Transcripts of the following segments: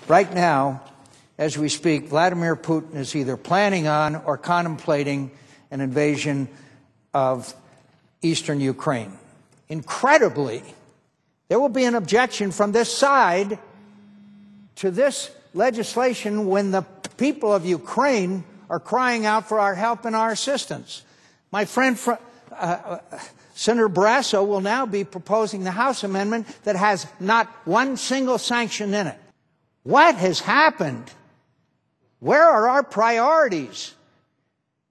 Right now, as we speak, Vladimir Putin is either planning on or contemplating an invasion of eastern Ukraine. Incredibly, there will be an objection from this side to this legislation when the people of Ukraine are crying out for our help and our assistance. My friend Senator Barrasso will now be proposing the House amendment that has not one single sanction in it. What has happened? Where are our priorities?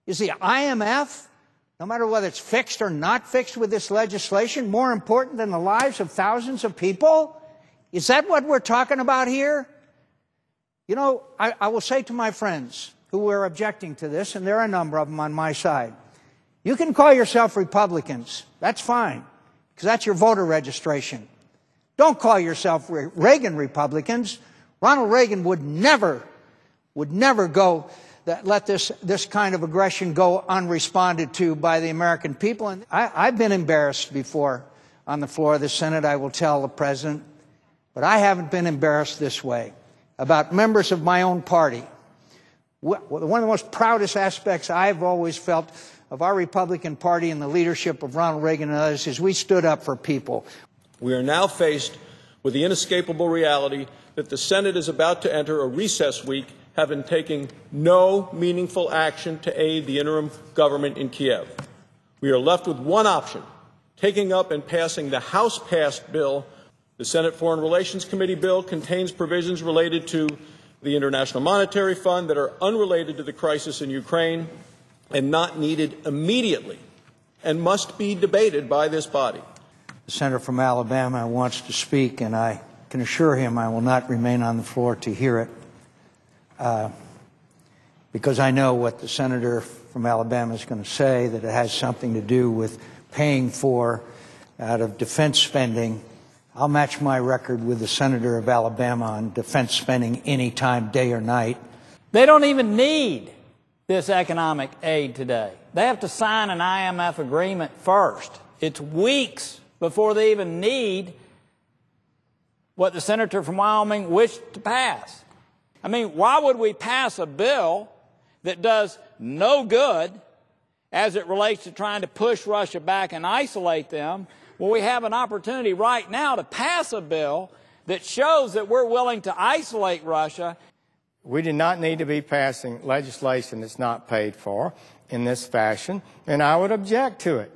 Is the IMF, no matter whether it's fixed or not fixed with this legislation, more important than the lives of thousands of people? Is that what we're talking about here? You know, I will say to my friends who are objecting to this, and there are a number of them on my side, you can call yourself Republicans. That's fine, because that's your voter registration. Don't call yourself Reagan Republicans. Ronald Reagan would never let this kind of aggression go unresponded to by the American people. And I've been embarrassed before on the floor of the Senate, I will tell the President, but I haven't been embarrassed this way about members of my own party. One of the most proudest aspects I've always felt of our Republican Party and the leadership of Ronald Reagan and others is we stood up for people. We are now faced with the inescapable reality that the Senate is about to enter a recess week, having taken no meaningful action to aid the interim government in Kiev. We are left with one option, taking up and passing the House-passed bill. The Senate Foreign Relations Committee bill contains provisions related to the International Monetary Fund that are unrelated to the crisis in Ukraine and not needed immediately and must be debated by this body. The senator from Alabama wants to speak, and I can assure him I will not remain on the floor to hear it because I know what the senator from Alabama is going to say, that it has something to do with paying for out of defense spending. I'll match my record with the senator of Alabama on defense spending any time, day or night. They don't even need this economic aid today. They have to sign an IMF agreement first. It's weeks before they even need what the senator from Wyoming wished to pass. I mean, why would we pass a bill that does no good as it relates to trying to push Russia back and isolate them? Well, we have an opportunity right now to pass a bill that shows that we're willing to isolate Russia. We do not need to be passing legislation that's not paid for in this fashion, and I would object to it.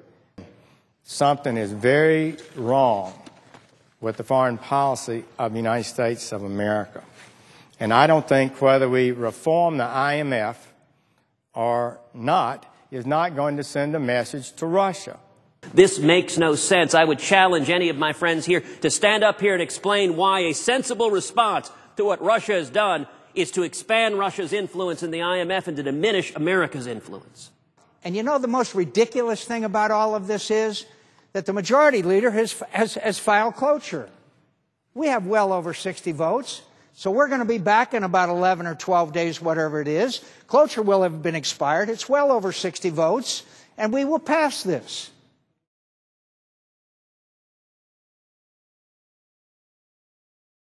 Something is very wrong with the foreign policy of the United States of America. And I don't think whether we reform the IMF or not is not going to send a message to Russia. This makes no sense. I would challenge any of my friends here to stand up here and explain why a sensible response to what Russia has done is to expand Russia's influence in the IMF and to diminish America's influence. And you know the most ridiculous thing about all of this is that the majority leader has filed cloture. We have well over 60 votes, so we're going to be back in about 11 or 12 days, whatever it is. Cloture will have been expired. It's well over 60 votes, and we will pass this.